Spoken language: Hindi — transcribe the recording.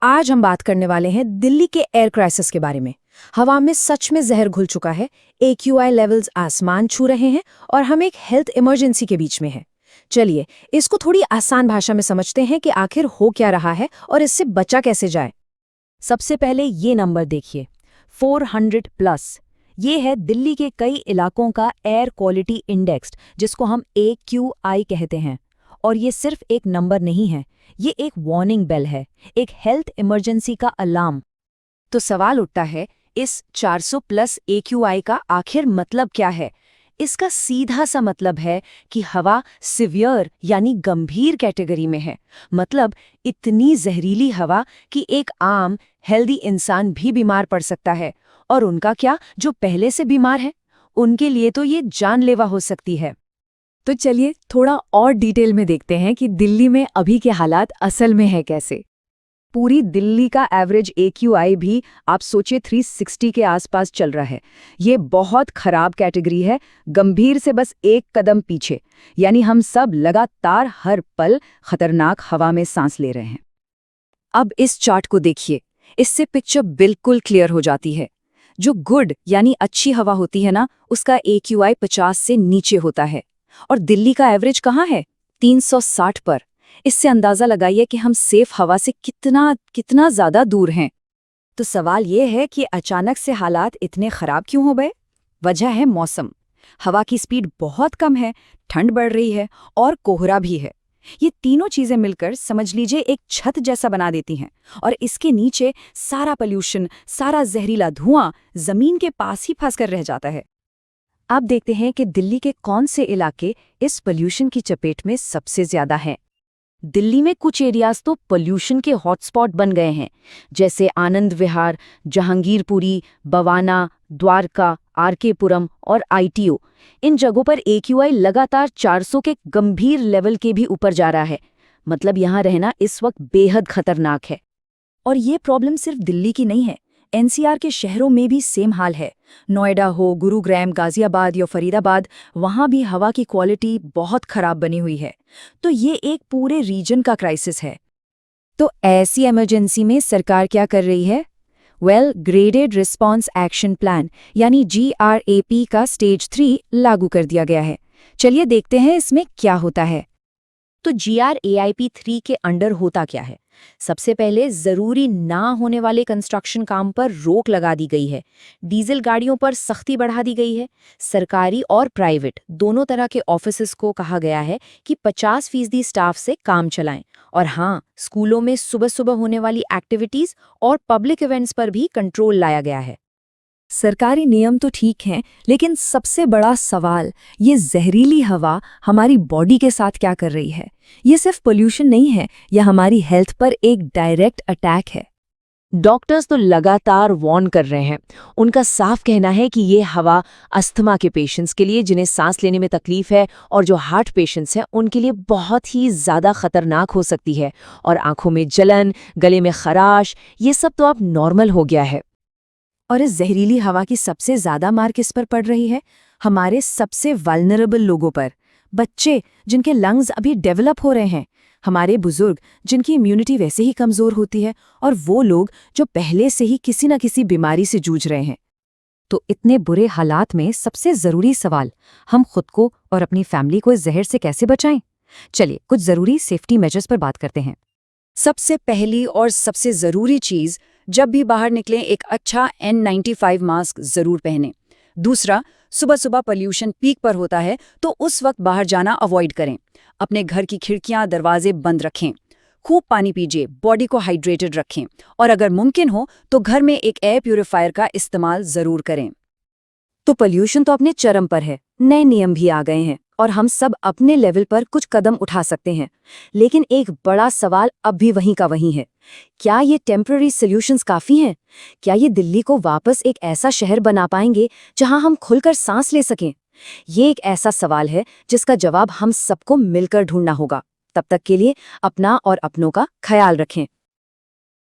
आज हम बात करने वाले हैं दिल्ली के एयर क्राइसिस के बारे में। हवा में सच में जहर घुल चुका है, AQI लेवल्स आसमान छू रहे हैं और हम एक हेल्थ इमरजेंसी के बीच में हैं। चलिए, इसको थोड़ी आसान भाषा में समझते हैं कि आखिर हो क्या रहा है और इससे बचा कैसे जाए। सबसे पहले ये नंबर देखिए, 400 प्लस। ये है दिल्ली के कई इलाकों का एयर क्वालिटी इंडेक्स, जिसको हम AQI कहते हैं। और ये सिर्फ एक नंबर नहीं है, ये एक वार्निंग बेल है, एक हेल्थ इमरजेंसी का अलार्म। तो सवाल उठता है, इस 400 प्लस AQI का आखिर मतलब क्या है? इसका सीधा सा मतलब है कि हवा सिवियर यानी गंभीर कैटेगरी में है। मतलब इतनी जहरीली हवा कि एक आम हेल्दी इंसान भी बीमार पड़ सकता है। और उनका क्या, जो पहले से बीमार है, उनके लिए तो ये जानलेवा हो सकती है। तो चलिए थोड़ा और डिटेल में देखते हैं कि दिल्ली में अभी के हालात असल में है कैसे। पूरी दिल्ली का एवरेज AQI भी आप सोचिए 360 के आसपास चल रहा है। ये बहुत खराब कैटेगरी है, गंभीर से बस एक कदम पीछे। यानी हम सब लगातार हर पल खतरनाक हवा में सांस ले रहे हैं। अब इस चार्ट को देखिए, इससे पिक्चर बिल्कुल क्लियर हो जाती है। जो गुड यानी अच्छी हवा होती है ना, उसका AQI 50 से नीचे होता है। और दिल्ली का एवरेज कहाँ है? 360 पर। इससे अंदाजा लगाइए कि हम सेफ हवा से कितना कितना ज्यादा दूर हैं। तो सवाल ये है कि अचानक से हालात इतने खराब क्यों हो गए? वजह है मौसम। हवा की स्पीड बहुत कम है, ठंड बढ़ रही है और कोहरा भी है। ये तीनों चीजें मिलकर समझ लीजिए एक छत जैसा बना देती हैं। और इसके नीचे सारा पोल्यूशन, सारा जहरीला धुआं जमीन के पास ही फंस कर रह जाता है। अब देखते हैं कि दिल्ली के कौन से इलाके इस पोल्यूशन की चपेट में सबसे ज्यादा हैं। दिल्ली में कुछ एरियाज तो पोल्यूशन के हॉटस्पॉट बन गए हैं, जैसे आनंद विहार, जहांगीरपुरी, बवाना, द्वारका, RK पुरम और ITO। इन जगहों पर AQI लगातार 400 के गंभीर लेवल के भी ऊपर जा रहा है। मतलब यहाँ रहना इस वक्त बेहद खतरनाक है। और ये प्रॉब्लम सिर्फ दिल्ली की नहीं है, NCR के शहरों में भी सेम हाल है। नोएडा हो, गुरुग्राम, गाजियाबाद या फरीदाबाद, वहाँ भी हवा की क्वालिटी बहुत खराब बनी हुई है। तो ये एक पूरे रीजन का क्राइसिस है। तो ऐसी इमरजेंसी में सरकार क्या कर रही है? ग्रेडेड रिस्पॉन्स एक्शन प्लान यानी GRAP का स्टेज 3 लागू कर दिया गया है। चलिए देखते हैं इसमें क्या होता है। तो GRAP 3 के अंडर होता क्या है? सबसे पहले जरूरी ना होने वाले कंस्ट्रक्शन काम पर रोक लगा दी गई है। डीजल गाड़ियों पर सख्ती बढ़ा दी गई है। सरकारी और प्राइवेट दोनों तरह के ऑफिसेस को कहा गया है कि 50% स्टाफ से काम चलाएं। और हाँ, स्कूलों में सुबह सुबह होने वाली एक्टिविटीज और पब्लिक इवेंट्स पर भी कंट्रोल लाया गया है। सरकारी नियम तो ठीक हैं, लेकिन सबसे बड़ा सवाल ये जहरीली हवा हमारी बॉडी के साथ क्या कर रही है। ये सिर्फ पोल्यूशन नहीं है, यह हमारी हेल्थ पर एक डायरेक्ट अटैक है। डॉक्टर्स तो लगातार वार्न कर रहे हैं। उनका साफ कहना है कि ये हवा अस्थमा के पेशेंट्स के लिए, जिन्हें सांस लेने में तकलीफ है, और जो हार्ट पेशेंट्स हैं उनके लिए बहुत ही ज़्यादा खतरनाक हो सकती है। और आंखों में जलन, गले में खराश, ये सब तो अब नॉर्मल हो गया है। और इस जहरीली हवा की सबसे ज्यादा मार किस पर पड़ रही है? हमारे सबसे वल्नरेबल लोगों पर। बच्चे जिनके लंग्स अभी डेवलप हो रहे हैं, हमारे बुजुर्ग जिनकी इम्यूनिटी वैसे ही कमजोर होती है, और वो लोग जो पहले से ही किसी न किसी बीमारी से जूझ रहे हैं। तो इतने बुरे हालात में सबसे जरूरी सवाल, हम खुद को और अपनी फैमिली को इस जहर से कैसे बचाएं? चलिए कुछ जरूरी सेफ्टी मेजर्स पर बात करते हैं। सबसे पहली और सबसे जरूरी चीज, जब भी बाहर निकलें एक अच्छा N95 मास्क जरूर पहनें। दूसरा, सुबह सुबह पोल्यूशन पीक पर होता है तो उस वक्त बाहर जाना अवॉइड करें। अपने घर की खिड़कियां, दरवाजे बंद रखें। खूब पानी पीजिए, बॉडी को हाइड्रेटेड रखें। और अगर मुमकिन हो तो घर में एक एयर प्यूरिफायर का इस्तेमाल जरूर करें। तो पोल्यूशन तो अपने चरम पर है, नए नियम भी आ गए हैं और हम सब अपने लेवल पर कुछ कदम उठा सकते हैं। लेकिन एक बड़ा सवाल अब भी वहीं का वहीं है, क्या ये टेम्पररी सॉल्यूशंस काफ़ी हैं? क्या ये दिल्ली को वापस एक ऐसा शहर बना पाएंगे जहां हम खुलकर सांस ले सकें? ये एक ऐसा सवाल है जिसका जवाब हम सबको मिलकर ढूंढना होगा। तब तक के लिए अपना और अपनों का ख्याल रखें।